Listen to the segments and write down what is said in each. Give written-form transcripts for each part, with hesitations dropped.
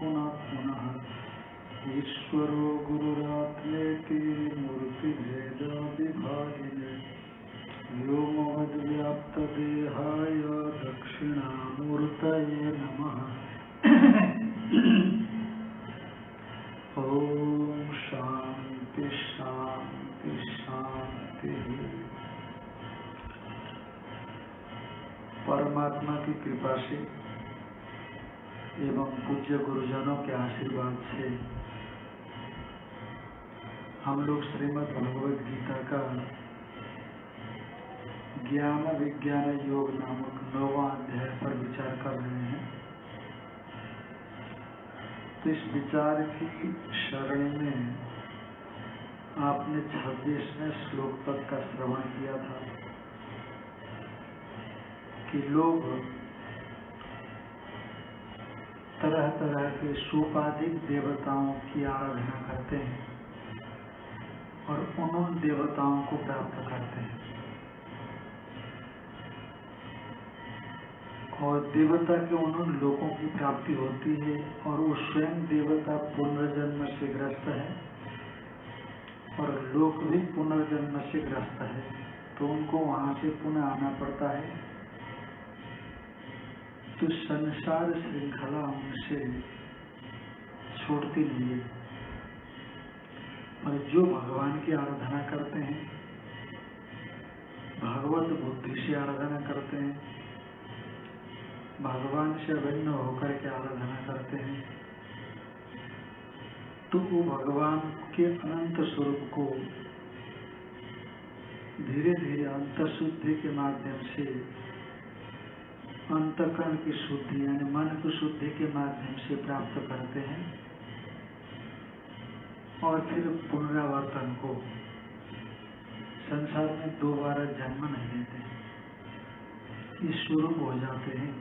पुनः पुनः ईश्वरो गुरुरात्मेति मूर्तिभेद विभागिने व्योमवद्व्याप्तदेहाय दक्षिणामूर्तये नमः। ओम शांति शांति शांति। परमात्मा की कृपा से एवं पूज्य गुरुजनों के आशीर्वाद से हम लोग श्रीमद् भगवद गीता का ज्ञान विज्ञान योग नामक 9वां अध्याय पर विचार कर रहे हैं। तो इस विचार की शरण में आपने 26वें श्लोक तक का श्रवण किया था कि लोग तरह तरह के सोपाधिक देवताओं की आराधना करते हैं और उन देवताओं को प्राप्त करते हैं और देवता के उन लोगों की प्राप्ति होती है और वो स्वयं देवता पुनर्जन्म से ग्रस्त है और लोक भी पुनर्जन्म से ग्रस्त है, तो उनको वहां से पुनः आना पड़ता है। तो संसार श्रृंखला उनसे छूटती नहीं है। पर जो भगवान की आराधना करते हैं, भगवत बुद्धि से आराधना करते हैं, भगवान से अभिन्न होकर के आराधना करते हैं, तो वो भगवान के अनंत स्वरूप को धीरे धीरे अंतःशुद्धि के माध्यम से, अंतःकरण की शुद्धि यानी मन की शुद्धि के माध्यम से प्राप्त करते हैं और फिर पुनरावर्तन को संसार में दोबारा जन्म नहीं लेते, इस स्वरूप हो जाते हैं।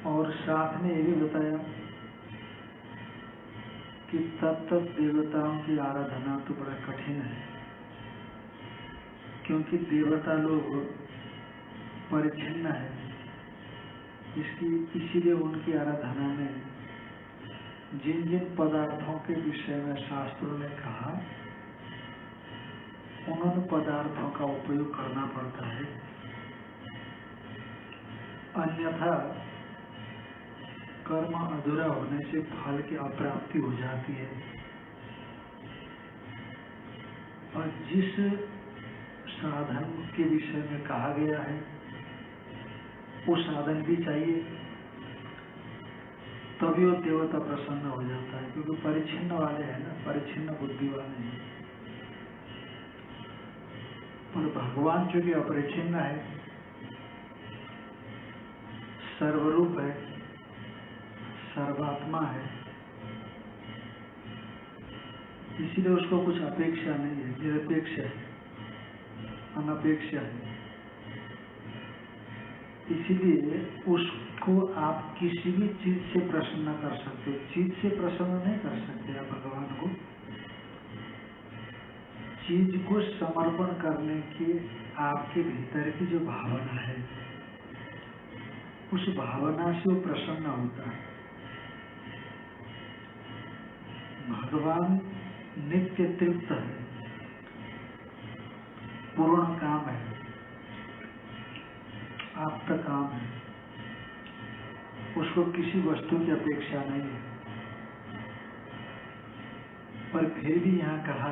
और साथ में ये भी बताया कि तत्त देवताओं की आराधना तो बड़ा कठिन है, क्योंकि देवता लोग परिच्छिन्न है, इसीलिए उनकी आराधना में जिन जिन पदार्थों के विषय में शास्त्रों ने कहा उन पदार्थों का उपयोग करना पड़ता है, अन्यथा कर्म अधूरा होने से फल की अप्राप्ति हो जाती है। और जिस साधन के विषय में कहा गया है वो साधन भी चाहिए, तभी वो देवता प्रसन्न हो जाता है, क्योंकि परिच्छिन्न वाले हैं ना, परिच्छिन्न बुद्धि वाले हैं। पर भगवान जो कि अपरिच्छिन्न है, सर्वरूप है, सर्वात्मा है, इसीलिए उसको कुछ अपेक्षा नहीं है, निरपेक्ष है, अनपेक्ष है। इसीलिए उसको आप किसी भी चीज से प्रसन्न कर सकते हो, चीज से प्रसन्न नहीं कर सकते आप भगवान को। चीज को समर्पण करने की आपके भीतर की जो भावना है, उस भावना से वो प्रसन्न होता है। भगवान नित्य तृप्त है, पूर्ण काम है, आप्त काम है, उसको किसी वस्तु की अपेक्षा नहीं है। पर फिर भी यहाँ कहा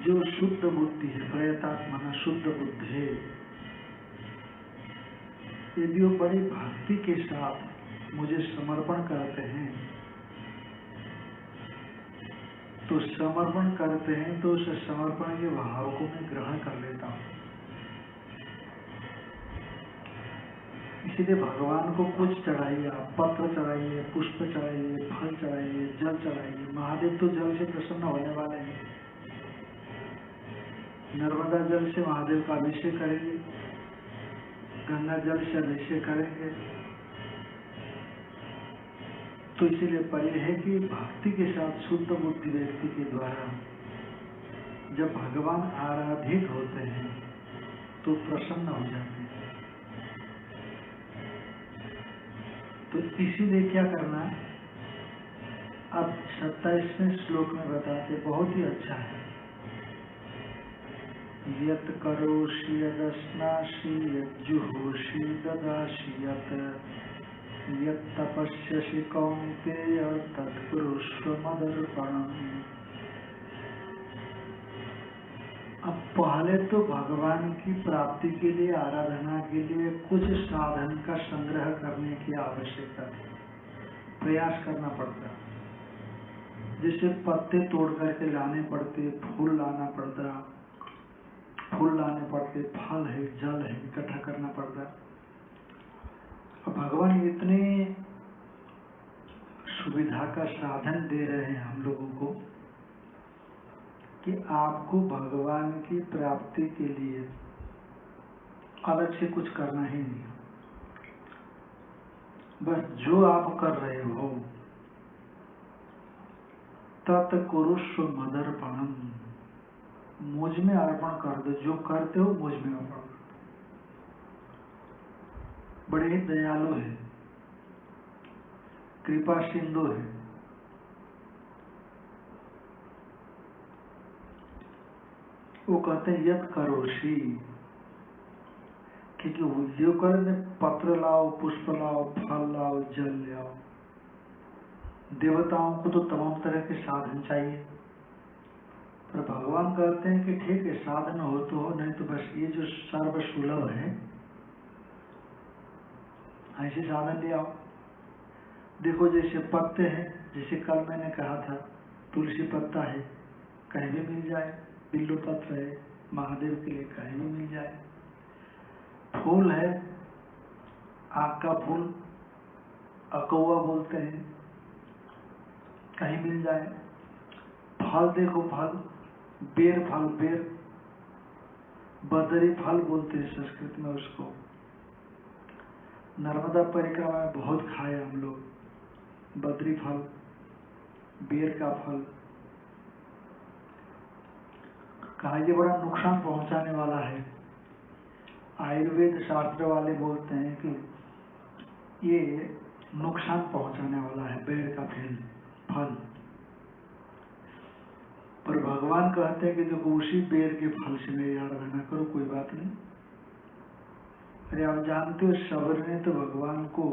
जो शुद्ध बुद्धि है, प्रयतात्मना शुद्ध बुद्धि है, यदि वो बड़ी भक्ति के साथ मुझे समर्पण करते हैं, तो समर्पण करते हैं तो उस समर्पण के भाव को मैं ग्रहण कर लेता हूँ। इसीलिए भगवान को कुछ चढ़ाइए, आप पत्र चढ़ाइए, पुष्प चढ़ाइए, फल चढ़ाइए, जल चढ़ाइए। महादेव तो जल से प्रसन्न होने वाले हैं, नर्मदा जल से महादेव का अभिषेक करेंगे, गंगा जल से अभिषेक करेंगे। तो इसीलिए पर है कि भक्ति के साथ शुद्ध बुद्धि व्यक्ति के द्वारा जब भगवान आराधित होते हैं तो प्रसन्न हो जाते हैं। तो इसीलिए क्या करना है, अब 27वें श्लोक में बताते, बहुत ही अच्छा है। यत् करोषि यदश्नासि यज्जुहोषि ददासि यत् तपस्यसि कौन्तेय तत्कुरुष्व मदर्पणम्। अब पहले तो भगवान की प्राप्ति के लिए, आराधना के लिए कुछ साधन का संग्रह करने की आवश्यकता थी, प्रयास करना पड़ता। जैसे पत्ते तोड़ करके लाने पड़ते, फूल लाना पड़ता, फूल लाने पड़ते, फल है, जल है, इकट्ठा करना पड़ता। और भगवान इतने सुविधा का साधन दे रहे हैं हम लोगों को कि आपको भगवान की प्राप्ति के लिए अलग से कुछ करना ही नहीं। बस जो आप कर रहे हो तत्कुरुष्व मदर्पणम्, मुझ में अर्पण कर दो। जो करते हो मुझ में अर्पण कर दो। बड़े ही दयालु है, कृपा सिंधु है। वो कहते हैं यत् करोषि, क्योंकि उद्योग करने पत्र लाओ, पुष्प लाओ, फल लाओ, जल लाओ। देवताओं को तो तमाम तरह के साधन चाहिए, पर भगवान कहते हैं कि ठीक है, साधन हो तो हो, नहीं तो बस ये जो सर्वसुलभ है ऐसे साधन ले आओ। देखो जैसे पत्ते हैं, जैसे कल मैंने कहा था तुलसी पत्ता है, कहीं भी मिल जाए। बिल्व पत्र है, महादेव के लिए कहीं भी मिल जाए। फूल है, आग का फूल, अकौवा बोलते हैं, कहीं मिल जाए। फल देखो, फल बेर फल, बेर बदरी फल बोलते हैं संस्कृत में उसको। नर्मदा परिक्रमा में बहुत खाए हम लोग, बदरी फल, बेर का फल। कहा ये बड़ा नुकसान पहुंचाने वाला है। आयुर्वेद शास्त्र वाले बोलते हैं कि ये नुकसान पहुंचाने वाला है, बेर का फल। पर भगवान कहते हैं कि देखो उसी बेर के फल से मेरी आराधना करो, कोई बात नहीं। अरे आप जानते हो, सबर ने तो भगवान को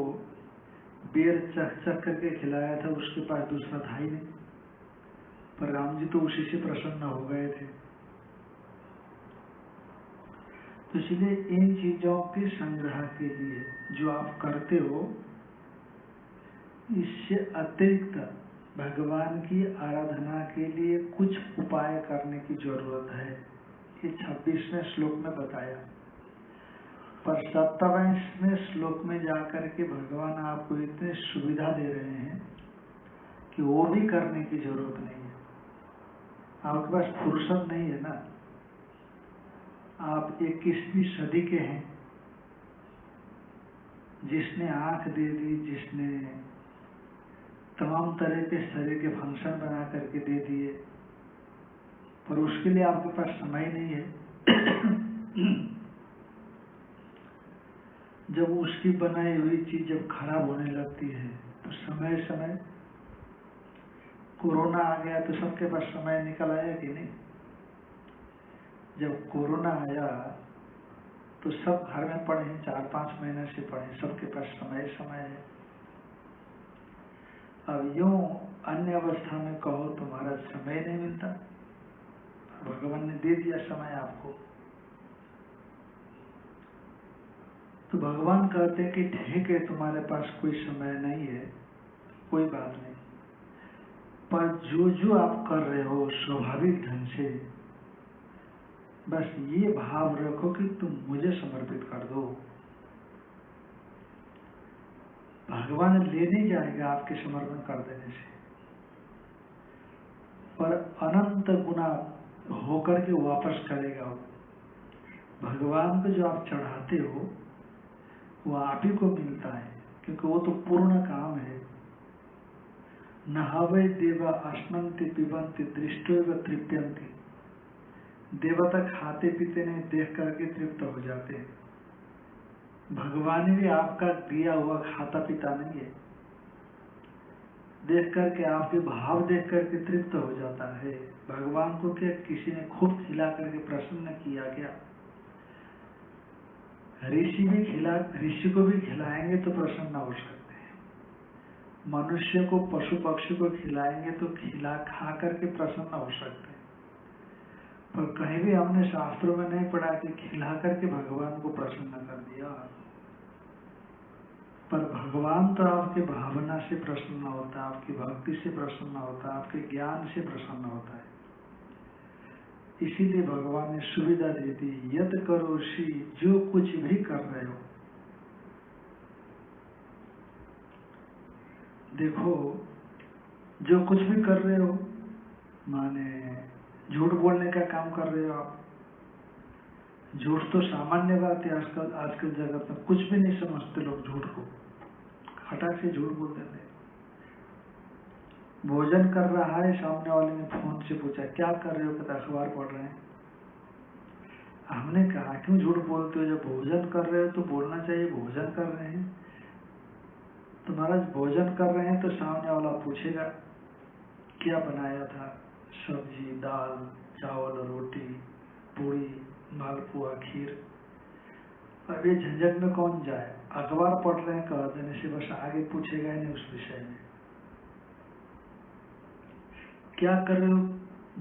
बेर चख चख करके खिलाया था, उसके पास दूसरा था ही नहीं, पर राम जी तो उसी से प्रसन्न हो गए थे। तो इसलिए इन चीजों के संग्रह के लिए जो आप करते हो, इससे अतिरिक्त भगवान की आराधना के लिए कुछ उपाय करने की जरूरत है। ये 26वें श्लोक में बताया। पर 27वें श्लोक में जाकर के भगवान आपको इतनी सुविधा दे रहे हैं कि वो भी करने की जरूरत नहीं है। आपके पास फुर्सत नहीं है ना, आप 21वीं सदी के हैं। जिसने आंख दे दी, जिसने तमाम तरह के शरीर के फंक्शन बना करके दे दिए, पर उसके लिए आपके पास समय नहीं है। जब उसकी बनाई हुई चीज जब खराब होने लगती है तो समय समय, कोरोना आ गया तो सबके पास समय निकल आया कि नहीं? जब कोरोना आया तो सब घर में पड़े हैं, 4-5 महीने से पड़े, सबके पास समय है। अब यूं अन्य अवस्था में कहो तुम्हारा समय नहीं मिलता, भगवान ने दे दिया समय आपको। तो भगवान कहते हैं कि ठीक है, तुम्हारे पास कोई समय नहीं है, कोई बात नहीं, पर जो जो आप कर रहे हो स्वाभाविक ढंग से, बस ये भाव रखो कि तुम मुझे समर्पित कर दो। भगवान ले नहीं जाएगा आपके समर्पण कर देने से, पर अनंत गुना होकर के वापस करेगा। भगवान को जो आप चढ़ाते हो वो आप ही को मिलता है, क्योंकि वो तो पूर्ण काम है। नहावे देवा अश्नन्ति पिबन्ति दृष्टोव तृप्यन्ति। देवता खाते पीते नहीं, देख करके तृप्त हो जाते हैं। भगवान भी आपका दिया हुआ खाता पीता नहीं है। देख करके आपके भाव देख करके तृप्त हो जाता है। भगवान को क्या किसी ने खूब खिला करके प्रसन्न किया क्या? ऋषि को भी खिलाएंगे तो प्रसन्न हो सकते हैं। मनुष्य को पशु पक्षी को खिलाएंगे तो खा करके प्रसन्न हो सकते हैं। पर कहीं भी हमने शास्त्रों में नहीं पढ़ा कि खिला करके भगवान को प्रसन्न कर दिया। पर भगवान तो आपके भावना से प्रसन्न होता है, आपकी भक्ति से प्रसन्न होता है, आपके ज्ञान से प्रसन्न होता है। इसीलिए भगवान ने सुविधा दी थी, यत करो सी, जो कुछ भी कर रहे हो। देखो, जो कुछ भी कर रहे हो, माने झूठ बोलने का काम कर रहे हो आप। झूठ तो सामान्य बात है। आजकल जगत में कुछ भी नहीं समझते लोग झूठ को, खटाक से झूठ बोल देते हैं। भोजन कर रहा है, सामने वाले ने फोन से पूछा क्या कर रहे हो, कहता अखबार पढ़ रहे हैं। हमने कहा क्यों झूठ बोलते हो, जब भोजन कर रहे हो तो बोलना चाहिए भोजन कर रहे हैं। तो महाराज भोजन कर रहे हैं तो सामने वाला पूछेगा क्या बनाया था, सब्जी, दाल, चावल, रोटी, पूरी, मालपुआ, खीर। अब ये झंझट में कौन जाए? अखबार पढ़ रहे हैं कह देने से बस आगे पूछेगा ही नहीं उस विषय में। क्या कर रहे हो?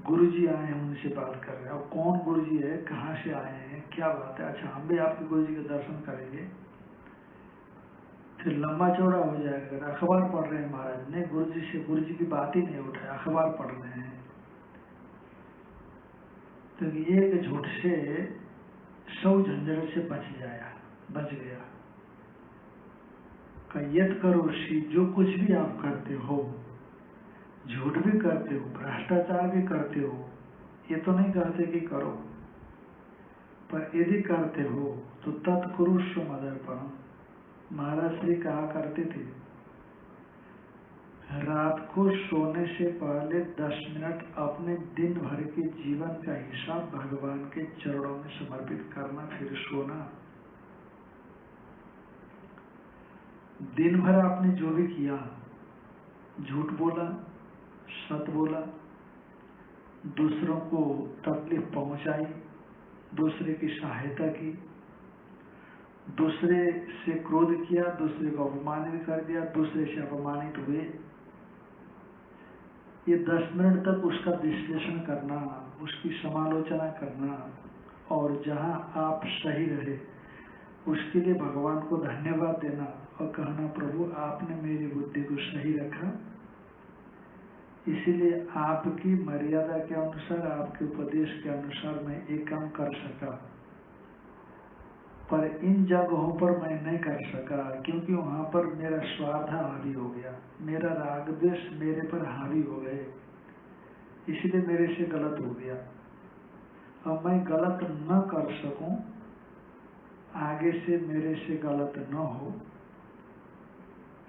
गुरुजी आए हैं, उनसे बात कर रहे हैं। अब कौन गुरुजी है, कहाँ से आए हैं, क्या बात है? अच्छा, हम भी आपके गुरुजी के दर्शन करेंगे। फिर लंबा चौड़ा हो जाएगा। अखबार पढ़ रहे हैं महाराज, नहीं गुरुजी की बात ही नहीं उठाए, अखबार पढ़ रहे हैं। तो एक झूठ से 100 झंझट से बच गया। यत करो सी, जो कुछ भी आप करते हो, झूठ भी करते हो, भ्रष्टाचार भी करते हो, ये तो नहीं कहते कि करो, पर यदि करते हो तो तत्कुरुष्व मदर्पणम। महाराज श्री कहा करते थे, रात को सोने से पहले 10 मिनट अपने दिन भर के जीवन का हिसाब भगवान के चरणों में समर्पित करना, फिर सोना। दिन भर आपने जो भी किया, झूठ बोला, सत बोला, दूसरों को तकलीफ पहुंचाई, दूसरे की सहायता की, दूसरे से क्रोध किया, दूसरे को अपमानित कर दिया, दूसरे से अपमानित हुए, ये 10 मिनट तक उसका विश्लेषण करना, उसकी समालोचना करना, और जहां आप सही रहे उसके लिए भगवान को धन्यवाद देना और कहना प्रभु आपने मेरी बुद्धि को सही रखा, इसीलिए आपकी मर्यादा के अनुसार, आपके उपदेश के अनुसार मैं एक काम कर सका, पर इन जगहों पर मैं नहीं कर सका क्योंकि वहां पर मेरा स्वार्थ हावी हो गया, मेरा राग द्वेष मेरे पर हावी हो गए, इसलिए मेरे से गलत हो गया। अब मैं गलत न कर सकूं, आगे से मेरे से गलत न हो,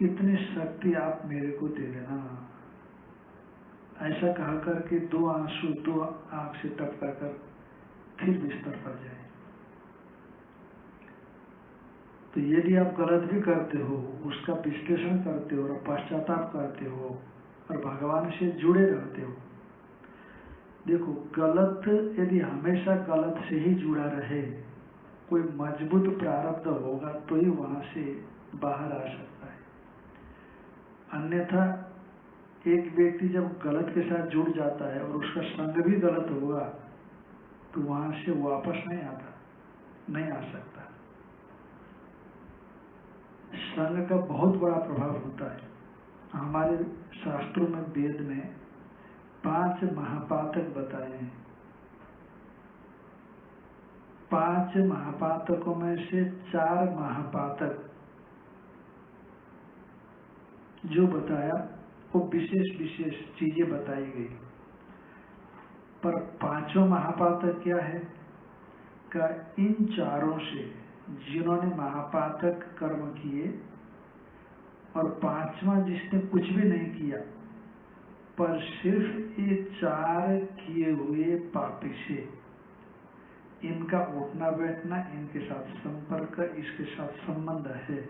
इतनी शक्ति आप मेरे को दे देना। ऐसा कहा करके 2 आंसू 2 आंख से टपका कर फिर बिस्तर पर जाए। तो यदि आप गलत भी करते हो, उसका विश्लेषण करते हो और पश्चाताप करते हो और भगवान से जुड़े रहते हो, देखो गलत यदि हमेशा गलत से ही जुड़ा रहे, कोई मजबूत प्रारब्ध होगा तो ही वहां से बाहर आ सकता है। अन्यथा एक व्यक्ति जब गलत के साथ जुड़ जाता है और उसका संग भी गलत होगा तो वहां से वापस नहीं आ सकता। संग का बहुत बड़ा प्रभाव होता है। हमारे शास्त्रों में, वेद में 5 महापातक बताए हैं। 5 महापातकों में से 4 महापातक जो बताया वो विशेष चीजें बताई गई, पर 5वां महापातक क्या है? का इन चारों से जिन्होंने महापातक कर्म किए और 5वां जिसने कुछ भी नहीं किया, पर सिर्फ ये 4 किए हुए पापी से इनका उठना बैठना, इनके साथ संपर्क, इसके साथ संबंध है।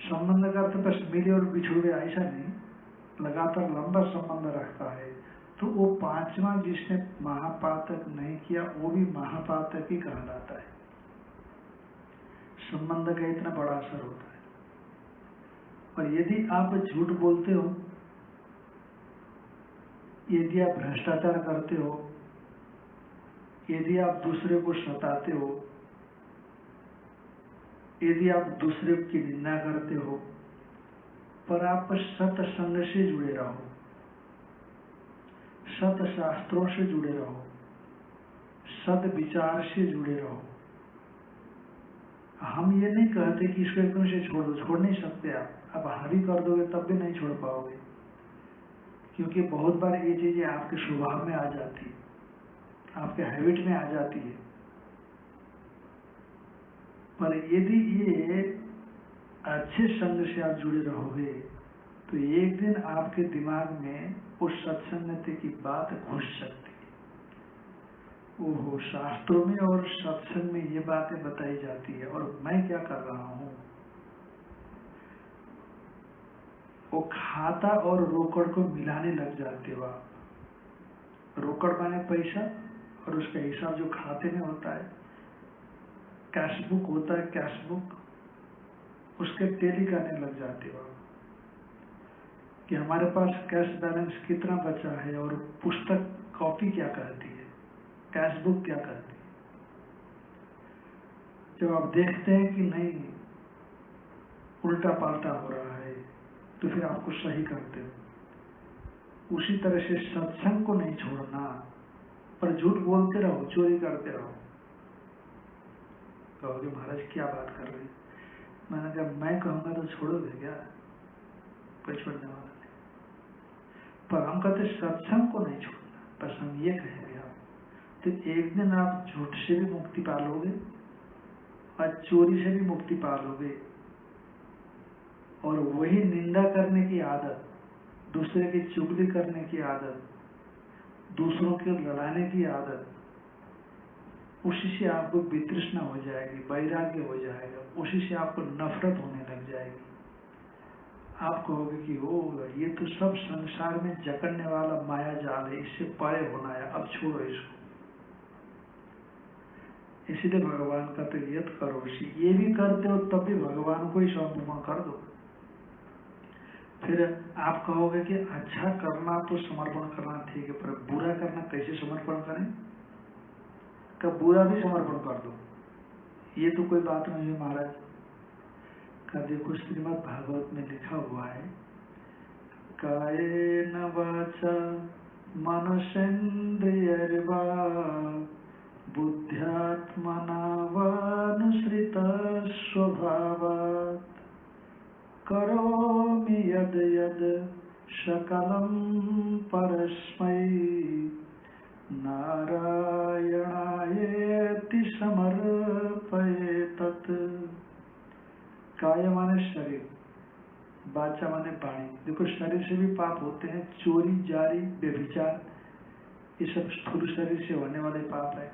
संबंध का अर्थ बस मिले और बिछड़ गए ऐसा नहीं, लगातार लंबा संबंध रखता है। तो वो पांचवा जिसने महापातक नहीं किया वो भी महापातक ही कहलाता है। संबंध का इतना बड़ा असर होता है। और यदि आप झूठ बोलते हो, यदि आप भ्रष्टाचार करते हो, यदि आप दूसरे को सताते हो, यदि आप दूसरे की निंदा करते हो, पर आप सत्संग से जुड़े रहो, सत शास्त्रों से जुड़े रहो, सद विचार से जुड़े रहो। हम ये नहीं कहते कि इसको एकदम से छोड़ दो, छोड़ नहीं सकते आप हावी कर दोगे तब भी नहीं छोड़ पाओगे, क्योंकि बहुत बार ये चीजें आपके स्वभाव में आ जाती है, आपके हैबिट में आ जाती है। पर यदि ये अच्छे संग से आप जुड़े रहोगे तो एक दिन आपके दिमाग में उस सत्संगति की बात घुस सकती है। ओहो, शास्त्रों में और सत्संग में ये बातें बताई जाती है और मैं क्या कर रहा हूँ। वो खाता और रोकड़ को मिलाने लग जाते हो आप। रोकड़ माने पैसा और उसका हिसाब जो खाते में होता है, कैशबुक होता है, कैशबुक, उसके टैली करने लग जाते हो कि हमारे पास कैश बैलेंस कितना बचा है और पुस्तक कॉपी क्या कहती है, कैशबुक क्या कहती है। जब आप देखते हैं कि नहीं उल्टा पाल्टा हो रहा है तो फिर आपको सही करते हो। उसी तरह से सत्संग को नहीं छोड़ना, पर झूठ बोलते रहो, चोरी करते रहो। कहोगे महाराज क्या बात कर रहे हैं। मैंने कहा मैं कहूंगा तो छोड़ोगे क्या, कोई छोड़ने वाला नहीं। पर हम कहते सत्संग को नहीं छोड़ना, बस हम ये कहेंगे आप तो एक दिन आप झूठ से भी मुक्ति पा लोगे और चोरी से भी मुक्ति पा लोगे। और वही निंदा करने की आदत, दूसरे की चुगली करने की आदत, दूसरों को लड़ाने की आदत, उसी से आपको वितृष्णा हो जाएगी, वैराग्य हो जाएगा, उसी से आपको नफरत होने लग जाएगी। आप कहोगे कि ओ ये तो सब संसार में जकड़ने वाला माया जाल है, इससे परे होना है, अब छोड़ो इसको। इसीलिए भगवान का तो यद करो, ये भी करते हो तब भी भगवान को ही समर्पण कर दो। फिर आप कहोगे कि अच्छा करना तो समर्पण करना ठीक है, पर बुरा करना कैसे समर्पण करें। कब बुरा भी समर्पण कर दो, ये तो कोई बात नहीं है महाराज। का देखो श्रीमद् भागवत में लिखा हुआ है, कायेन वाचा मनसेन्द्रियैर्वा बुद्ध्यात्मना वानुसृत स्वभावात् करोमि यद् यद् सकलं परस्मै नारायणायेति समर्पयेतत्। काय माने शरीर, वाचा माने वाणी। देखो शरीर से भी पाप होते हैं, चोरी, जारी, व्यभिचार, ये सब स्थूल शरीर से होने वाले पाप है।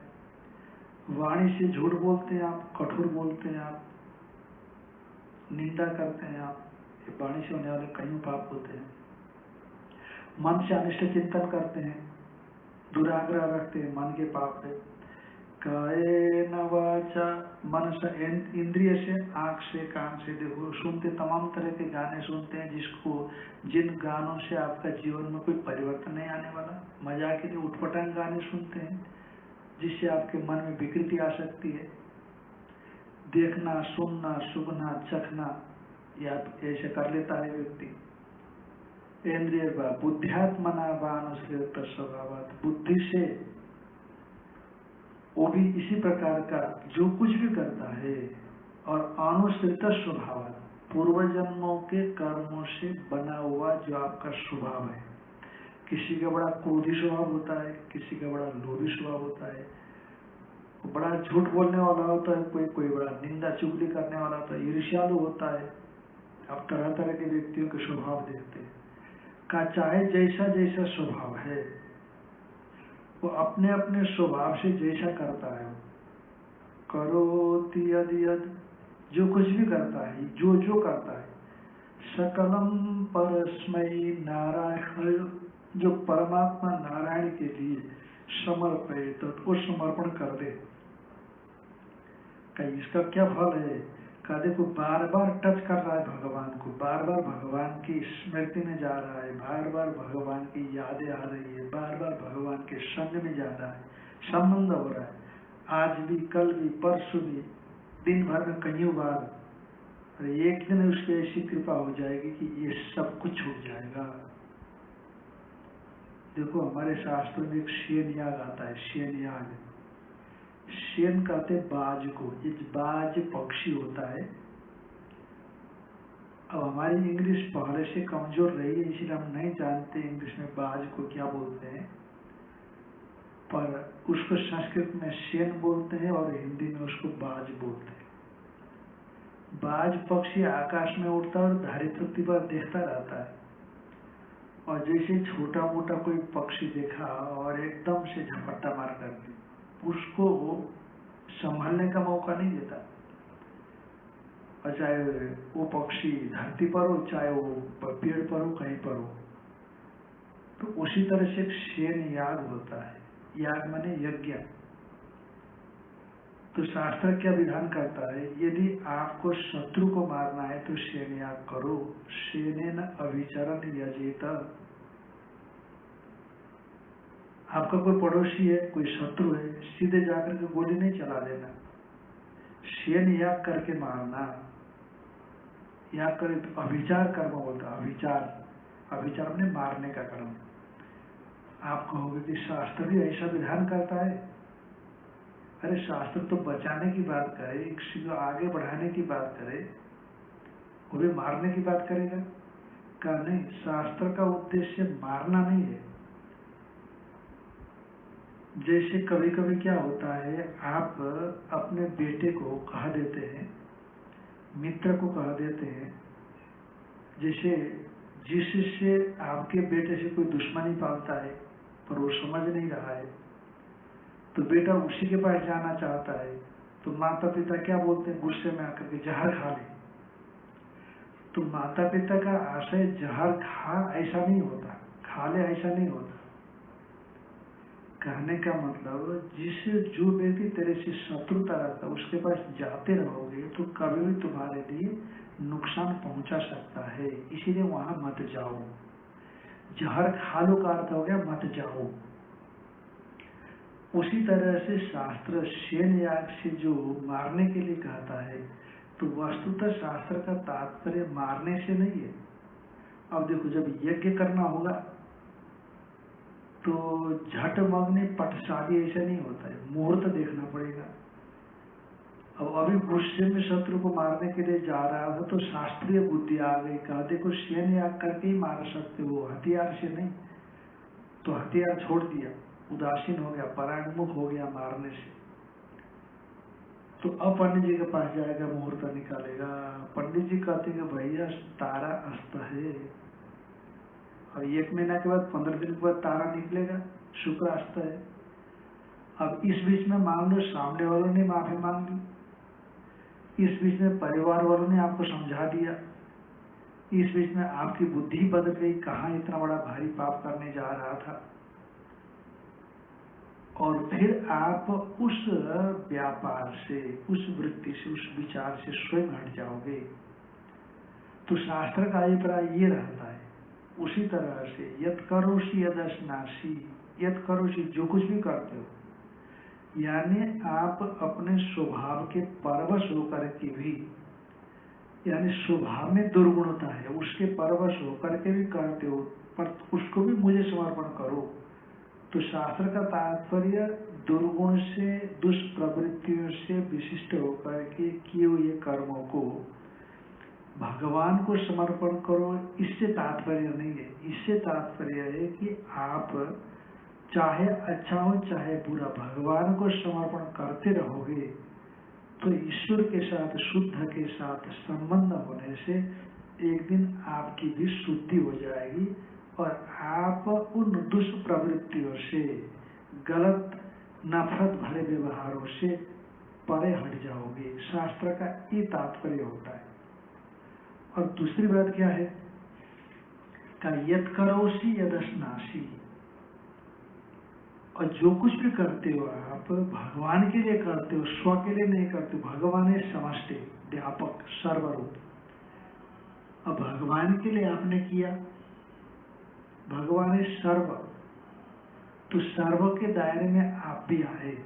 वाणी से झूठ बोलते हैं आप, कठोर बोलते हैं आप, निंदा करते हैं आप, ये वाणी से होने वाले कई पाप होते हैं। मन से अनिष्ट चिंतन करते हैं, दुराग्रह रखते हैं, मन के पाप है। कायेन वाचा, मन से, इंद्रिय से, आंख से, कान से, देखो सुनते, तमाम तरह के गाने सुनते हैं जिन गानों से आपका जीवन में कोई परिवर्तन नहीं आने वाला। मजाक के लिए उठपटांग गाने सुनते हैं जिससे आपके मन में विकृति आ सकती है। देखना, सुनना, सूंघना, चखना, ये आप ऐसे कर लेता है व्यक्ति। इंद्रिय बुद्ध्यात्मना वानुसृत स्वभावात्, बुद्धि से वो भी इसी प्रकार का जो कुछ भी करता है। और अनुसृत स्वभाव, पूर्व जन्मों के कर्मों से बना हुआ जो आपका स्वभाव है। किसी का बड़ा क्रोधी स्वभाव होता है, किसी का बड़ा लोभी स्वभाव होता है, बड़ा झूठ बोलने वाला होता है, कोई बड़ा निंदा चुगली करने वाला होता है, ईर्ष्यालु होता है। आप तरह तरह के व्यक्तियों के स्वभाव देखते हैं। का चाहे जैसा जैसा स्वभाव है, वो अपने अपने स्वभाव से जैसा करता है, करोति यद यद, जो कुछ भी करता है, जो जो करता है, सकलम परस्मै नारायण, जो परमात्मा नारायण के लिए समर्पित, वो समर्पण कर दे। कहीं इसका क्या फल है? का देखो बार बार टच कर रहा है भगवान को, बार बार भगवान की स्मृति में जा रहा है, बार बार भगवान की यादें आ रही है, बार बार भगवान के संग में जा रहा है, संबंध हो रहा है। आज भी, कल भी, परसों भी, दिन भर में कई बार, और एक दिन उसकी ऐसी कृपा हो जाएगी कि ये सब कुछ छूट जाएगा। देखो हमारे शास्त्र में एक शेन याग आता है, शेन याग। शेन कहते बाज को, ये बाज पक्षी होता है। अब हमारी इंग्लिश पहले से कमजोर रही है, इसलिए हम नहीं जानते इंग्लिश में बाज को क्या बोलते हैं, पर उसको संस्कृत में शेन बोलते हैं और हिंदी में उसको बाज बोलते हैं। बाज पक्षी आकाश में उड़ता है और धारी पृथ्वी पर देखता रहता है, और जैसे छोटा मोटा कोई पक्षी देखा और एकदम से झपट्टा मार करके उसको संभालने का मौका नहीं देता, और चाहे वो पक्षी धरती पर हो, चाहे वो पेड़ पर हो, कहीं पर हो। तो उसी तरह से एक शेन याग होता है, याग माने यज्ञ। तो शास्त्र क्या विधान करता है, यदि आपको शत्रु को मारना है तो शेन याग करो, शेनेन अभिचरण यजेत। आपका कोई पड़ोसी है, कोई शत्रु है, सीधे जाकर के गोली नहीं चला देना, शेन याग करके मारना। याग करे तो अभिचार कर्म होता, अभिचार, अभिचार में मारने का कर्म। आप कहोगे कि शास्त्र भी ऐसा विधान करता है। अरे शास्त्र तो बचाने की बात करे, किसी को आगे बढ़ाने की बात करे, वो भी मारने की बात करेगा? कहा नहीं, शास्त्र का उद्देश्य मारना नहीं है। जैसे कभी कभी क्या होता है, आप अपने बेटे को कह देते हैं, मित्र को कह देते हैं, जैसे जिससे आपके बेटे से कोई दुश्मनी पालता है पर वो समझ नहीं रहा है, तो बेटा उसी के पास जाना चाहता है, तो माता पिता क्या बोलते हैं, गुस्से में आकर के जहर खा ले। तो माता पिता का आशय जहर खा ऐसा नहीं होता, खा ले ऐसा नहीं होता। कहने का मतलब जिससे जो व्यक्ति तेरे से शत्रुता रखता है उसके पास जाते रहोगे तो कभी भी तुम्हारे लिए नुकसान पहुंचा सकता है, इसीलिए वहां मत जाओ। जहर खा लो का अर्थ हो गया मत जाओ। उसी तरह से शास्त्र शेन याग से जो मारने के लिए कहता है, तो वस्तुतः शास्त्र का तात्पर्य मारने से नहीं है। अब देखो जब यज्ञ करना होगा तो झट मग्न पटशादी ऐसा नहीं होता है, मुहूर्त देखना पड़ेगा। अब अभी गुस्से में शत्रु को मारने के लिए जा रहा था तो शास्त्रीय बुद्धि आ गई, कहते को शेन याग करके ही मार सकते हो, हथियार से नहीं। तो हथियार छोड़ दिया, उदासीन हो गया, परायणमुख हो गया मारने से। तो अब पंडित जी के पास जाएगा, मुहूर्त निकालेगा। पंडित जी कहते हैं भैया तारा अस्त है, और 1 महीना के बाद 15 दिन के बाद तारा निकलेगा, शुक्र अस्त है। अब इस बीच में मान लो सामने वालों ने माफी मांग ली, इस बीच में परिवार वालों ने आपको समझा दिया, इस बीच में आपकी बुद्धि बदल गई, कहाँ इतना बड़ा भारी पाप करने जा रहा था, और फिर आप उस व्यापार से, उस वृत्ति से, उस विचार से स्वयं हट जाओगे। तो शास्त्र का अभिप्राय ये रहता है। उसी तरह से यत् करोषि यदश्नासि, यत् करोषि जो कुछ भी करते हो, यानी आप अपने स्वभाव के परवश होकर के भी, यानी स्वभाव में दुर्गुणता है उसके परवश होकर के भी करते हो, पर उसको भी मुझे समर्पण करो। तो शास्त्र का तात्पर्य दुर्गुण से, दुष्प्रवृत्तियों से विशिष्ट होकर के किए हुए कर्मों को भगवान को समर्पण करो, इससे तात्पर्य नहीं है। इससे तात्पर्य है कि आप चाहे अच्छा हो चाहे बुरा, भगवान को समर्पण करते रहोगे तो ईश्वर के साथ, शुद्ध के साथ संबंध होने से एक दिन आपकी भी शुद्धि हो जाएगी और आप उन दुष्प्रवृत्तियों से, गलत नफरत भरे व्यवहारों से परे हट जाओगे। शास्त्र का ये तात्पर्य होता है। और दूसरी बात क्या है का यद करोसी यदस्नासी, और जो कुछ भी करते हो आप भगवान के लिए करते हो, स्व के लिए नहीं करते। भगवान है समष्टि, व्यापक, सर्वरूप। अब भगवान के लिए आपने किया, भगवान है सर्व, तो सर्व के दायरे में आप भी आए।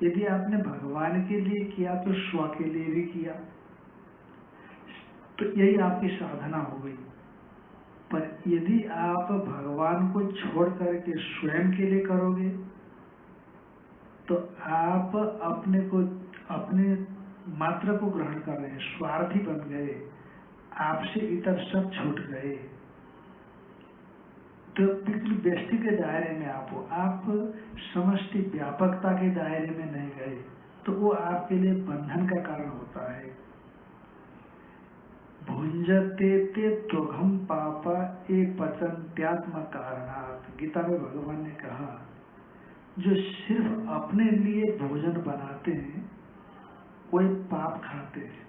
यदि आपने भगवान के लिए किया तो स्व के लिए भी किया, तो यही आपकी साधना हो गई। पर यदि आप भगवान को छोड़ करके स्वयं के लिए करोगे तो आप अपने मात्र को ग्रहण कर रहे हैं, स्वार्थी बन गए, आपसे इतर सब छूट गए। तो बिल्कुल व्यष्टि के दायरे में आप हो, आप समष्टि व्यापकता के दायरे में नहीं गए, तो वो आपके लिए बंधन का कारण होता है। भुंजते ते त्वघम पापा ए पचन्त्यात्म कारणात्। गीता में भगवान ने कहा जो सिर्फ अपने लिए भोजन बनाते हैं वही पाप खाते हैं,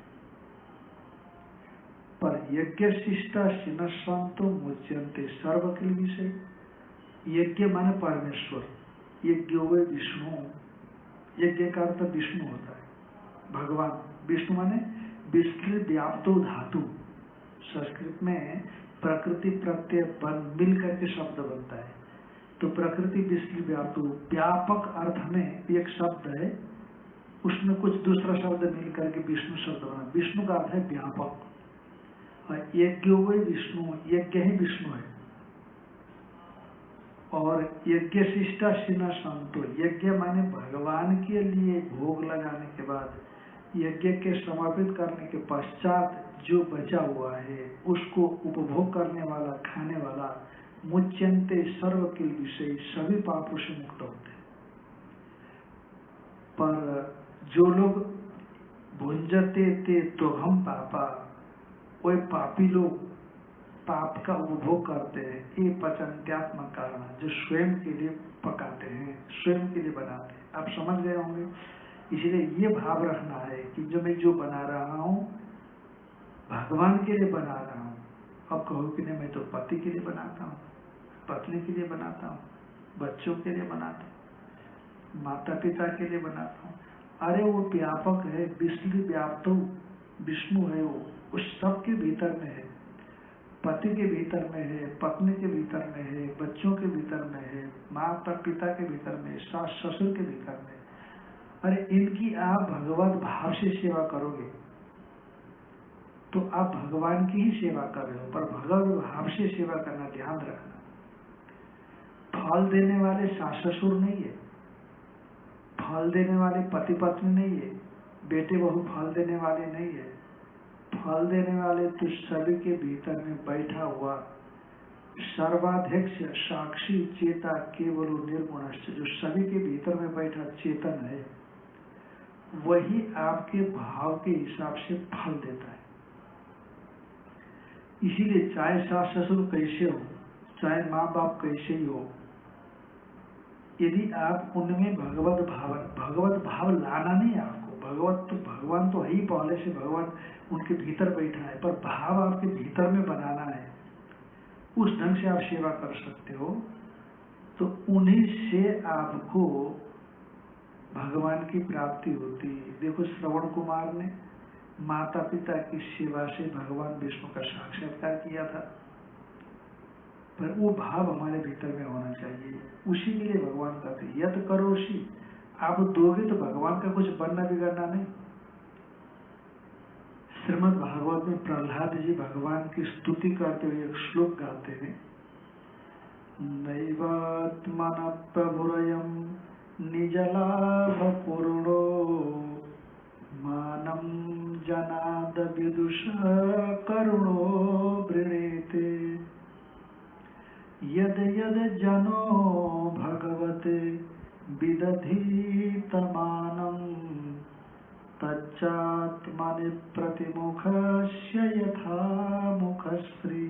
पर यज्ञ शिष्टा शिनसंतो मुच्यन्ते सर्व के विषय। यज्ञ माने परमेश्वर, यज्ञ हुए विष्णु, यज्ञ का अर्थ विष्णु होता है, भगवान। विष्णु माने विस्तृत व्याप्तो धातु। संस्कृत में प्रकृति प्रत्यय बन मिल करके शब्द बनता है, तो प्रकृति विस्तृत व्याप्तो, व्यापक अर्थ में एक शब्द है, उसमें कुछ दूसरा शब्द मिल करके विष्णु शब्द बना। विष्णु का अर्थ है व्यापक, और यज्ञ हुए विष्णु, यज्ञ ही विष्णु है। और यज्ञ शिष्टा शिना संतो, यज्ञ माने भगवान के लिए भोग लगाने के बाद, यज्ञ के समर्पित करने के पश्चात जो बचा हुआ है उसको उपभोग करने वाला, खाने वाला, मुच्यन्ते सर्व के विषय, सभी पापों से मुक्त होते हैं। पर जो लोग भुंजते ते त्वघम पापा, वो पापी लोग पाप का उपभोग करते हैं। ये पचन्त्यात्मक कारण, जो स्वयं के लिए पकाते हैं, स्वयं के लिए बनाते हैं। आप समझ गए होंगे। इसलिए ये भाव रखना है कि जो मैं जो बना रहा हूँ भगवान के लिए बना रहा हूँ। अब कहो कि नहीं मैं तो पति के लिए बनाता हूँ, पत्नी के लिए बनाता हूँ, बच्चों के लिए बनाता हूँ, माता पिता के लिए बनाता हूँ। अरे वो व्यापक है, विष्णु व्याप्त विष्णु है, वो उस सब के भीतर में है, पति के भीतर में है, पत्नी के भीतर में है, बच्चों के भीतर में है, माता पिता के भीतर में, सास ससुर के भीतर में। अरे इनकी आप भगवत भाव से सेवा करोगे तो आप भगवान की ही सेवा कर रहे हो, पर भगवत भाव से सेवा करना, ध्यान रखना। फल देने वाले सास ससुर नहीं है, फल देने वाले पति पत्नी नहीं है, बेटे बहू फल देने वाले नहीं है। फल देने वाले तो सभी के भीतर में बैठा हुआ सर्वाध्यक्ष साक्षी चेता केवल निर्गुणस्थ, जो सभी के भीतर में बैठा चेतन है, वही आपके भाव के हिसाब से फल देता है। इसीलिए चाहे सास ससुर कैसे हो, चाहे माँ बाप कैसे ही हो, यदि आप उनमें भगवत भाव लाना नहीं है आपको। भगवान तो है ही पहले से, भगवान उनके भीतर बैठा है, पर भाव आपके भीतर में बनाना है। उस ढंग से आप सेवा कर सकते हो, तो उन्हीं से आपको भगवान की प्राप्ति होती है। देखो श्रवण कुमार ने माता पिता की सेवा से भगवान विष्णु का साक्षात्कार किया था, पर वो भाव हमारे भीतर में होना चाहिए। उसी के लिए भगवान कहते हैं यत करोषि, आप दोगे तो भगवान का कुछ बनना बिगड़ना नहीं। श्रीमद् भागवत में प्रहलाद जी भगवान की स्तुति करते हुए एक श्लोक गाते हैं, नैवात्मन प्रभुरयं निजलाभ पूर्णो मानं जनाद विदुष करुणो वृणीते यद यद जनो भगवते विदधीतमानं तच्चात्मनि प्रतिमुखस्य यथा मुखश्री।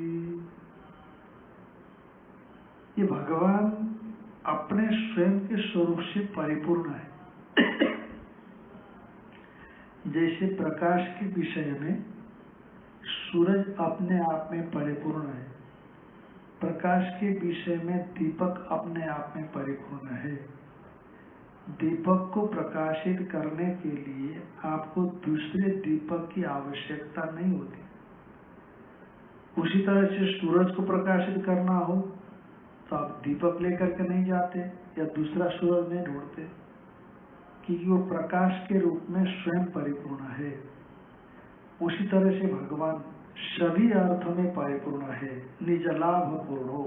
ये भगवान अपने स्वयं के स्वरूप से परिपूर्ण है। जैसे प्रकाश के विषय में सूरज अपने आप में परिपूर्ण है, प्रकाश के विषय में दीपक अपने आप में परिपूर्ण है। दीपक को प्रकाशित करने के लिए आपको दूसरे दीपक की आवश्यकता नहीं होती। उसी तरह से सूरज को प्रकाशित करना हो तो आप दीपक लेकर के नहीं जाते या दूसरा सूरज नहीं ढूंढते, क्योंकि वो प्रकाश के रूप में स्वयं परिपूर्ण है। उसी तरह से भगवान सभी अर्थों में परिपूर्ण है, निज लाभ पूर्णो।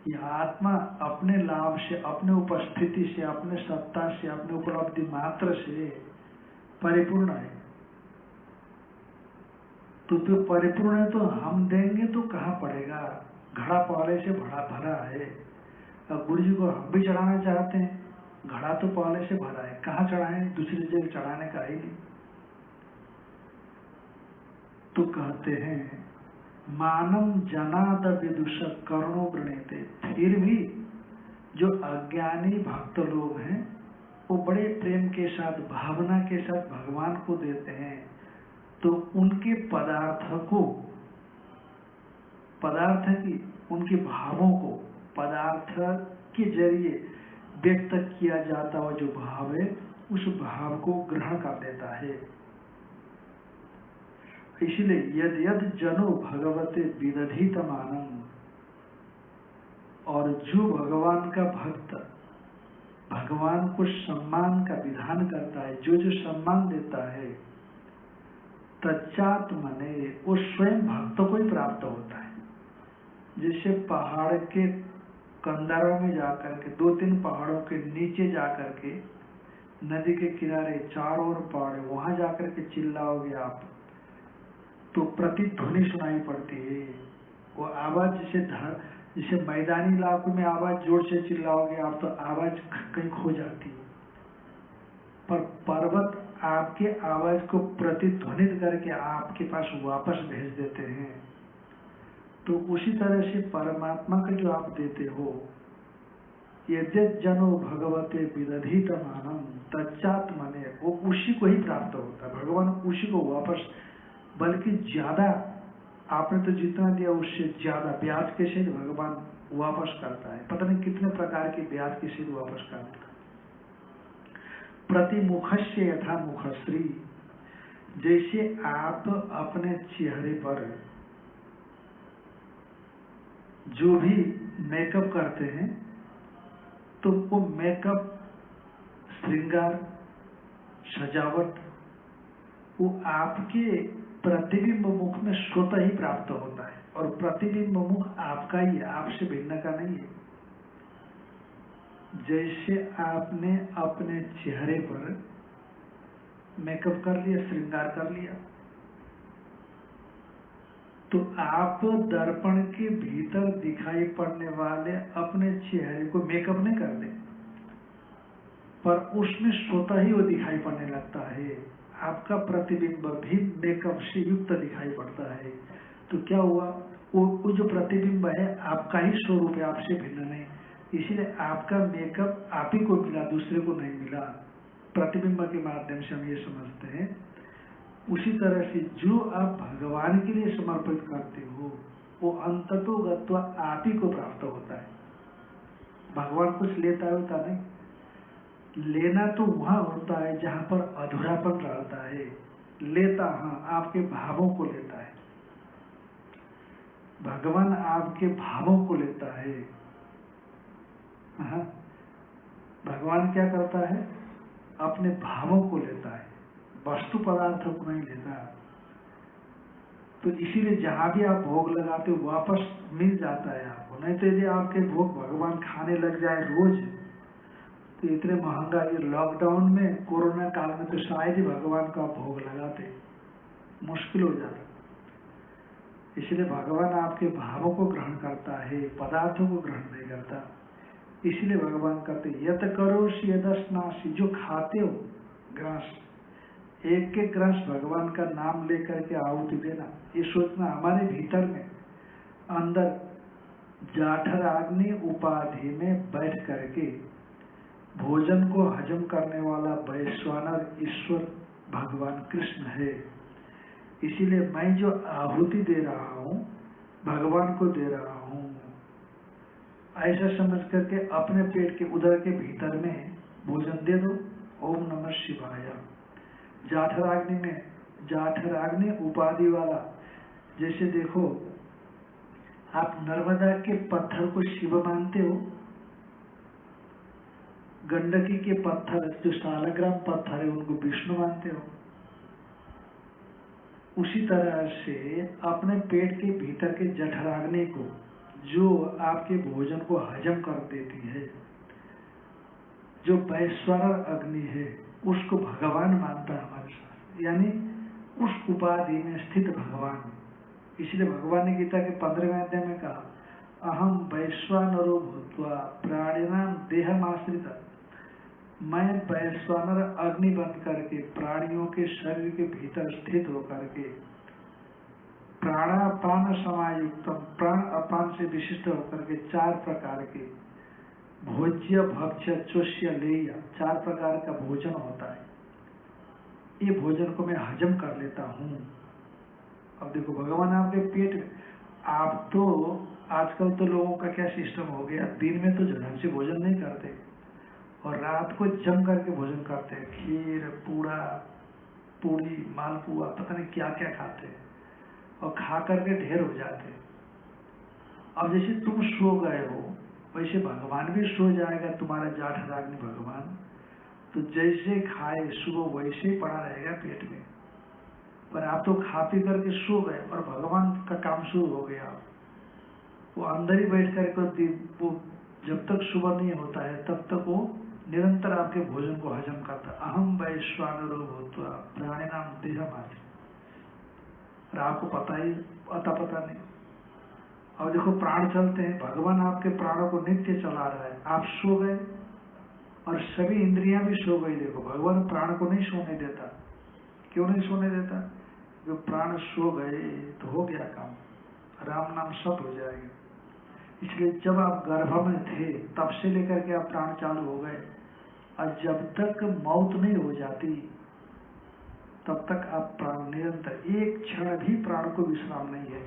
यह आत्मा अपने लाभ से, अपने उपस्थिति से, अपने सत्ता से, अपने उपलब्धि मात्र से परिपूर्ण है। तो परिपूर्ण है तो हम देंगे तो कहाँ पड़ेगा? घड़ा पहले से भरा है। अब गुरु जी को हम भी चढ़ाना चाहते हैं, घड़ा तो पहले से भरा है, कहाँ चढ़ाएं? दूसरी जगह चढ़ाने का ही नहीं। तो कहते हैं मानम जनाद विदुष करुणो वृणीते। फिर भी जो अज्ञानी भक्त लोग हैं वो बड़े प्रेम के साथ, भावना के साथ भगवान को देते हैं, तो उनके पदार्थ की, उनके भावों को पदार्थ के जरिए व्यक्त किया जाता हुआ जो भाव है, उस भाव को ग्रहण कर लेता है। इसलिए यद यद जनो भगवते विदधितमानम, और जो भगवान का भक्त भगवान को सम्मान का विधान करता है, जो जो सम्मान देता है, तच्चात्मने, वो स्वयं भक्त को ही प्राप्त होता है। जैसे पहाड़ के कंदरों में जाकर के, 2-3 पहाड़ों के नीचे जाकर के, नदी के किनारे चारों ओर पहाड़, वहां जाकर के चिल्लाओगे आप तो प्रतिध्वनि सुनाई पड़ती है। वो आवाज जैसे मैदानी इलाकों में आवाज जोर से चिल्लाओगे आप तो आवाज कहीं खो जाती है, पर पर्वत आपके आवाज को प्रतिध्वनित करके आपके पास वापस भेज देते हैं। तो उसी तरह से परमात्मा का जो आप देते हो, यद्यत जनो भगवते विदधितमानम तच्चात्मने, वो उसी को ही प्राप्त होता है। भगवान उसी को वापस, बल्कि ज्यादा, आपने तो जितना दिया उससे ज्यादा ब्याज के सहित भगवान वापस करता है। पता नहीं कितने प्रकार के ब्याज के सहित वापस करता है। प्रतिमुखस्य यथा मुखश्री, जैसे आप अपने चेहरे पर जो भी मेकअप करते हैं, तो वो मेकअप, श्रृंगार, सजावट, वो आपके प्रतिबिंब मुख में स्वतः ही प्राप्त होता है, और प्रतिबिंब मुख आपका ही है, आपसे भिन्न का नहीं है। जैसे आपने अपने चेहरे पर मेकअप कर लिया, श्रृंगार कर लिया, तो आप दर्पण के भीतर दिखाई पड़ने वाले अपने चेहरे को मेकअप नहीं करते, पर उसमें स्वतः ही वो दिखाई पड़ने लगता है। आपका प्रतिबिंब भी मेकअप से युक्त दिखाई पड़ता है। तो क्या हुआ, वो जो प्रतिबिंब है आपका ही स्वरूप है, आपसे भिन्न नहीं। इसलिए आपका मेकअप आप ही को मिला, दूसरे को नहीं मिला। प्रतिबिंब के माध्यम से हम ये समझते हैं। उसी तरह से जो आप भगवान के लिए समर्पित करते हो, वो अंततो गत्वा आप ही को प्राप्त होता है। भगवान कुछ लेता होता नहीं, लेना तो वहां होता है जहां पर अधूरापन रहता है। लेता हाँ आपके भावों को लेता है, भगवान आपके भावों को लेता है। हाँ, भगवान क्या करता है, अपने भावों को लेता है, वस्तु पदार्थों को नहीं लेता। तो इसीलिए जहां भी आप भोग लगाते हो वापस मिल जाता है आपको। नहीं तो यदि आपके भोग भगवान खाने लग जाए रोज, तो इतने महंगा, ये लॉकडाउन में, कोरोना काल में तो शायद ही भगवान का भोग लगाते, मुश्किल हो जाता। इसलिए भगवान आपके भावों को ग्रहण करता है, पदार्थों को ग्रहण नहीं करता। इसलिए भगवान कहते यत करो यदस्नासी, जो खाते हो ग्रास, एक एक ग्रास भगवान का नाम लेकर के आहुति देना। ये सोचना हमारे भीतर में, अंदर जाठर अग्नि उपाधि में बैठ करके भोजन को हजम करने वाला वैश्वानर ईश्वर भगवान कृष्ण है। इसीलिए मैं जो आहुति दे रहा हूँ भगवान को दे रहा हूँ। ऐसा समझ करके अपने पेट के उदर के भीतर में भोजन दे दो। ओम नमः शिवाय। जाठराग्नि में जाठराग्नि उपाधि वाला, जैसे देखो आप नर्मदा के पत्थर को शिव मानते हो, गंडकी के पत्थर जो सालग्राम पत्थर है उनको विष्णु मानते हो। उसी तरह से अपने पेट के भीतर के जठराग्नि को, जो आपके भोजन को हजम कर देती है, जो वैश्वानर अग्नि है, उसको भगवान मानता है हमारे साथ, यानी उस उपाधि में स्थित भगवान। इसलिए भगवान ने गीता के 15वें अध्याय में कहा, अहम वैश्वानरो भूत्वा प्राणिनाम देहमाश्रिता। मैं वैश्वानर अग्नि बन करके प्राणियों के शरीर के भीतर स्थित होकर के प्राणापान समायुक्तम, प्राण अपान से विशिष्ट होकर के 4 प्रकार के भोज्य भक्ष्य चोष्य लेय 4 प्रकार का भोजन होता है। ये भोजन को मैं हजम कर लेता हूँ। अब देखो भगवान आपके पेट में, आप तो आजकल तो लोगों का क्या सिस्टम हो गया, दिन में तो ढंग से भोजन नहीं करते और रात को जम करके भोजन करते हैं। खीर पूड़ा पूड़ी मालपुआ पता नहीं क्या क्या खाते हैं और खा करके ढेर हो जाते हैं। अब जैसे तुम सो गए हो वैसे भगवान भी सो जाएगा, तुम्हारा जाठराग्नि भगवान। तो जैसे खाए सुबह वैसे ही पड़ा रहेगा पेट में। पर आप तो खा पी करके सो गए और भगवान का काम शुरू हो गया। वो अंदर ही बैठ करके वो जब तक सुबह नहीं होता है तब तक वो निरंतर आपके भोजन को हजम करता। अहम वैश्वानरो भूत्वा प्राणिनाम देहमाश्रिता। और आपको पता नहीं। अब देखो प्राण चलते हैं, भगवान आपके प्राणों को नित्य चला रहा है। आप सो गए और सभी इंद्रियां भी सो गई। देखो भगवान प्राण को नहीं सोने देता। क्यों नहीं सोने देता? जो प्राण सो गए तो हो गया काम, राम नाम सब हो जाएगा। इसलिए जब आप गर्भ में थे तब से लेकर के आप प्राण चालू हो गए और जब तक मौत नहीं हो जाती तब तक आप प्राण निरंतर, एक क्षण भी प्राण को विश्राम नहीं है।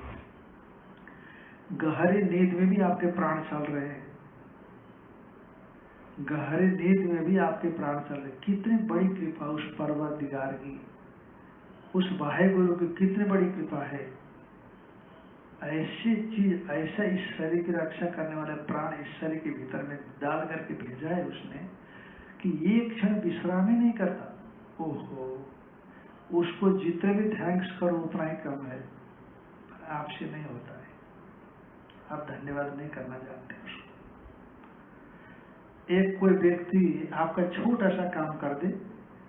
गहरी नींद में भी आपके प्राण चल रहे हैं, गहरी नींद में भी आपके प्राण चल रहे। कितनी बड़ी कृपा उस परवरदिगार की, उस वाहेगुरु की कितनी बड़ी कृपा है। ऐसी चीज, ऐसा इस शरीर की रक्षा करने वाले प्राण इस शरीर के भीतर में डाल करके भेजा है उसने कि एक क्षण विश्राम ही नहीं करता। ओहो, उसको जितने भी थैंक्स करो उतना ही कम है। आपसे नहीं होता है, आप धन्यवाद नहीं करना जानते उसको। एक कोई व्यक्ति आपका छोटा सा काम कर दे,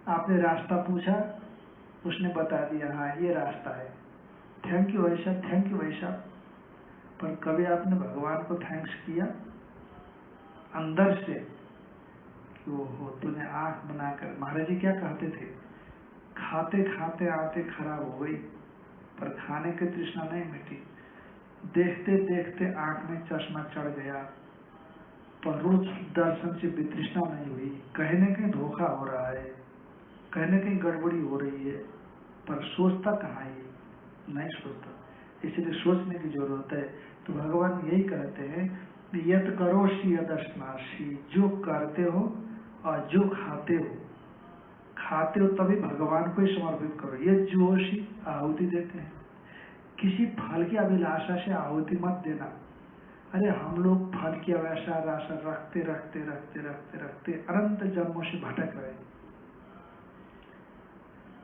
आपने रास्ता पूछा, उसने बता दिया हाँ ये रास्ता है, थैंक यू वैसा, थैंक यू वैसा। पर कभी आपने भगवान को थैंक्स किया अंदर से कि ओहो तूने आंख बनाकर। महाराज जी क्या कहते थे, खाते खाते आंखें खराब हो गई पर खाने की तृष्णा नहीं मिटी, देखते देखते आंख में चश्मा चढ़ गया पर रोज दर्शन से वितृष्णा नहीं हुई। कहीं न कहीं धोखा हो रहा है, कहीं न कहीं गड़बड़ी हो रही है, पर सोचता कहाँ है, नहीं सोचता। इसलिए सोचने की जरूरत है। तो भगवान यही कहते हैं यत करोषि यदश्नासि, जो करते हो और जो खाते हो तभी भगवान को ही समर्पित करो। ये जोशी आहुति देते हैं, किसी फल की अभिलाषा से आहुति मत देना। अरे हम लोग फल की अभिलाषा रखते रखते रखते रखते रखते अनंत जन्मों से भटक रहे।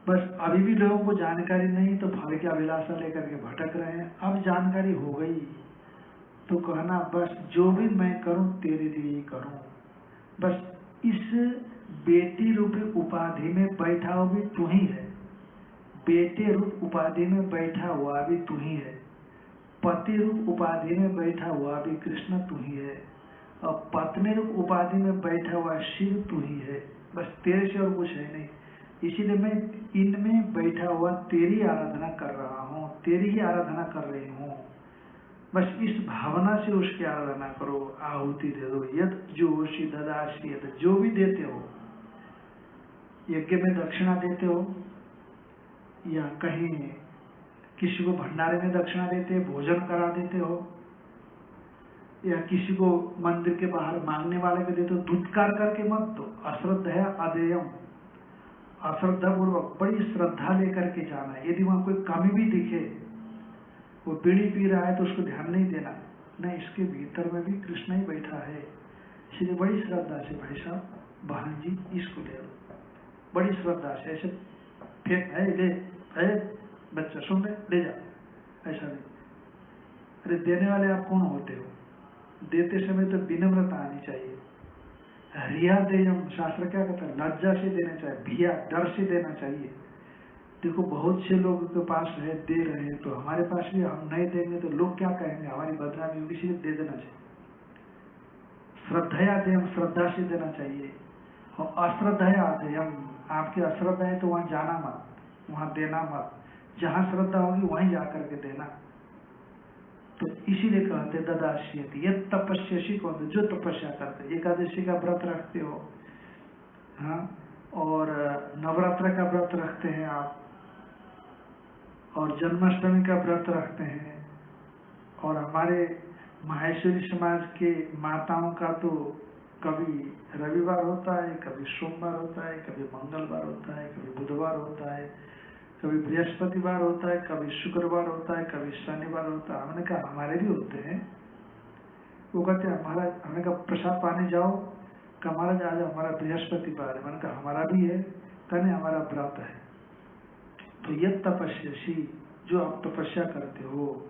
बस अभी भी लोगों को जानकारी नहीं तो फल की अभिलाषा लेकर के भटक रहे हैं। अब जानकारी हो गई तो कहना बस जो भी मैं करूं तेरे लिए ही करूं। बस इस बेटी रूपी उपाधि में बैठा हुआ भी तू ही है, बेटे रूप उपाधि में बैठा हुआ भी तू ही है, पति रूप उपाधि में बैठा हुआ भी कृष्ण तू ही है, और पत्नी रूप उपाधि में बैठा हुआ शिव तू ही है। बस तेरे से और कुछ है नहीं। इसीलिए मैं इनमें बैठा हुआ तेरी आराधना कर रहा हूँ, तेरी ही आराधना कर रही हूँ। बस इस भावना से उसकी आराधना करो, आहुति दे दो। यद जोशी ददासी, यद जो भी देते हो, यज्ञ में दक्षिणा देते हो या कहीं किसी को भंडारे में दक्षिणा देते हो, भोजन करा देते हो, या किसी को मंदिर के बाहर मांगने वाले को देते हो, धुतकार करके मत दो। अश्रद्धा अधेयम, अश्रद्धा पूर्वक बड़ी श्रद्धा लेकर के जाना है। यदि वहां कोई कमी भी दिखे, वो बीड़ी पी रहा है तो उसको ध्यान नहीं देना, नहीं इसके भीतर में भी कृष्ण ही बैठा है, इसलिए बड़ी श्रद्धा से भाई साहब बहन जी इसको ले लो, बड़ी श्रद्धा से। ऐसे फेंक है ले है बच्चा सुन ले जा, ऐसा नहीं। अरे देने वाले आप कौन होते हो? देते समय तो विनम्रता आनी चाहिए। रिया देयम, शास्त्र क्या कहता है? लज्जा से देना चाहिए, भिया डर से देना चाहिए। देखो बहुत से लोगों के पास है, दे रहे हैं, तो हमारे पास भी हम नहीं देंगे तो लोग क्या कहेंगे, हमारी बदनामी होगी, इसलिए दे देना चाहिए। श्रद्धया देयम, श्रद्धा से देना चाहिए। और अश्रद्धया देयम, आपकी अश्रद्धा है तो वहां जाना मत, वहां देना मत। जहां श्रद्धा होगी वहीं जाकर के देना। तो इसीलिए कहते ददास्यति, ये तपस्यासी कौन? जो तपस्या करते, एकादशी का व्रत रखते हो, हाँ, और नवरात्र का व्रत रखते हैं आप, और जन्माष्टमी का व्रत रखते हैं, और हमारे माहेश्वरी समाज के माताओं का तो कभी रविवार होता है, कभी सोमवार होता है, कभी मंगलवार होता है, कभी बुधवार होता है, कभी बृहस्पतिवार होता है, कभी शुक्रवार होता है, कभी शनिवार होता है। हमने कहा हमारे भी होते हैं। वो कहते हैं हमारा, हमने कहा प्रसाद पाने जाओ, कहा महाराज आज हमारा बृहस्पतिवार है। मैंने कहा हमारा भी है, कहने हमारा व्रत है। तो यह तपस्यासी, जो आप तपस्या करते हो,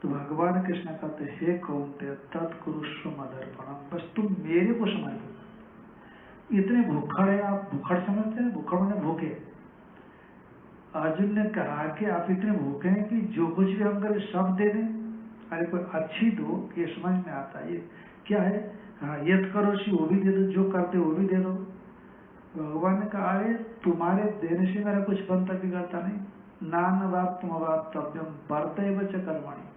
तो भगवान कृष्ण कहते हे कौन्तेय तत्कुरुष्व मदर्पणम, बस तुम मेरे को समझो। इतने भूखड़ है आप, भूखड़ समझते हैं? भूखड़ मैंने भूखे। अर्जुन ने कहा कि आप इतने भूखे हैं कि जो कुछ भी हम करें सब दे दें। अरे कोई अच्छी दो, ये समझ में आता है। ये क्या है? हाँ, यद करोषि, वो भी दे दो, जो करते वो भी दे दो। भगवान ने कहा अरे तुम्हारे देने से मेरा कुछ बनता बिगड़ता नहीं। नान वाप्तम अवाप्तव्यम वर्तैव च कर्मणि,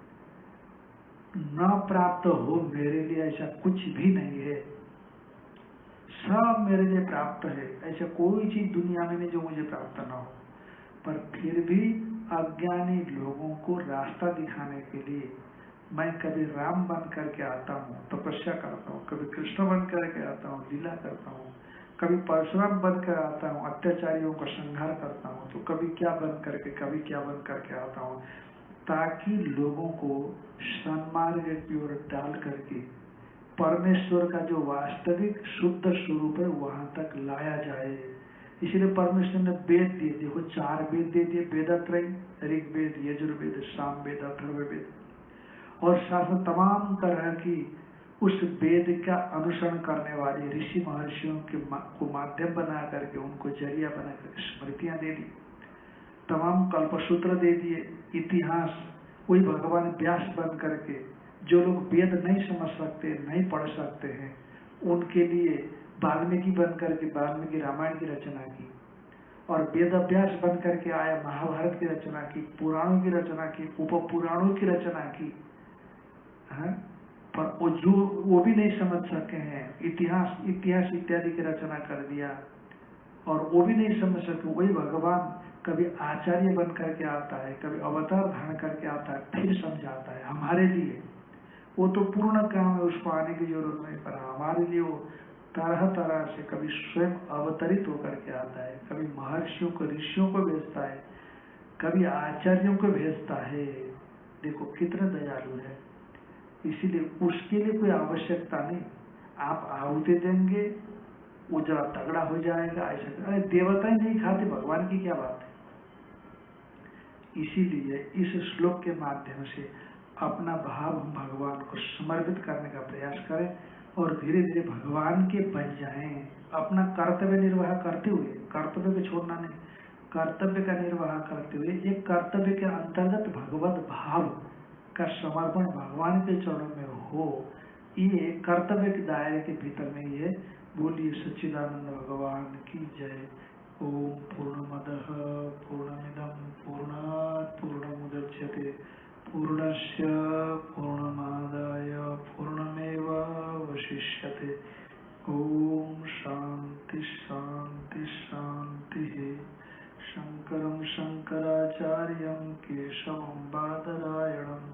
न प्राप्त हो मेरे लिए ऐसा कुछ भी नहीं है, सब मेरे लिए प्राप्त है। ऐसा कोई चीज दुनिया में नहीं जो मुझे प्राप्त ना हो। पर फिर भी अज्ञानी लोगों को रास्ता दिखाने के लिए मैं कभी राम बन करके आता हूँ, तपस्या करता हूँ, कभी कृष्ण बन करके आता हूँ, लीला करता हूँ, कभी परशुराम बन कर आता हूँ, अत्याचारियों का संहार करता हूँ, तो कभी क्या बन करके, कभी क्या बन करके आता हूँ, ताकि लोगों को सन्मार्ग की ओर डाल करके परमेश्वर का जो वास्तविक शुद्ध स्वरूप है वहां तक लाया जाए। इसलिए परमेश्वर ने वेद दिए, देखो 4 वेद दे दिए, वेदत्रयी, ऋग्वेद, यजुर्वेद, सामवेद, अथर्ववेद, और शास्त्र तमाम तरह की उस वेद का अनुसरण करने वाले ऋषि महर्षियों के को माध्यम बना करके, उनको जरिया बना करके स्मृतियां दे दी, तमाम कल्पसूत्र दे दिए, इतिहास। वही भगवान व्यास बन करके, जो लोग वेद नहीं समझ सकते, नहीं पढ़ सकते हैं, उनके लिए वाल्मीकि बन करके वाल्मीकि रामायण की रचना की, और वेद व्यास बन करके आया महाभारत की रचना की, पुराणों की रचना की, उप पुराणों की रचना की, है? पर वो भी नहीं समझ सके हैं, इतिहास इत्यादि की रचना कर दिया, और वो भी नहीं समझ सके। वही भगवान कभी आचार्य बन करके आता है, कभी अवतार धारण करके आता है, फिर समझाता है हमारे लिए। वो तो पूर्ण काम है, उसको आने की जरूरत नहीं, पर हमारे लिए वो तरह तरह से कभी स्वयं अवतरित होकर के आता है, कभी महर्षियों को, ऋषियों को भेजता है, कभी आचार्यों को भेजता है। देखो कितना दयालु है। इसीलिए उसके लिए कोई आवश्यकता नहीं, आप आहुति देंगे, वो जरा तगड़ा हो जाएगा, ऐसा। अरे देवता ही नहीं खाते, भगवान की क्या बात है। इसीलिए इस श्लोक के माध्यम से अपना भाव हम भगवान को समर्पित करने का प्रयास करें, और धीरे धीरे भगवान के बन जाएं। अपना कर्तव्य निर्वाह करते हुए, कर्तव्य को छोड़ना नहीं, कर्तव्य का निर्वाह करते हुए एक कर्तव्य के अंतर्गत भगवत भाव का समर्पण भगवान के चरणों में हो, ये कर्तव्य के दायरे के भीतर में ये। बोलिए सच्चिदानंद भगवान की जय। ओम पूर्णमदः पूर्णमिदं पूर्णात् पूर्णमुदच्यते पूर्णस्य पूर्णमादाय पूर्णमेवावशिष्यते। ओम शांति शांति शांति। शंकरं शंकराचार्यं केशवं बादरायणं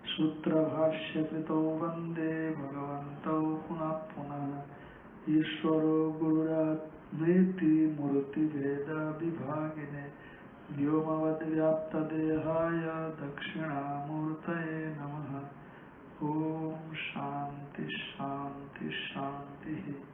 सूत्रभाष्यकृतौ वन्दे भगवन्तौ पुनः पुनः। ईश्वरो गुरुरात्मेति मूर्तिभेदविभागिने व्योमवद्व्याप्तदेहाय दक्षिणामूर्तये नमः। ओम शांति शांति शांति।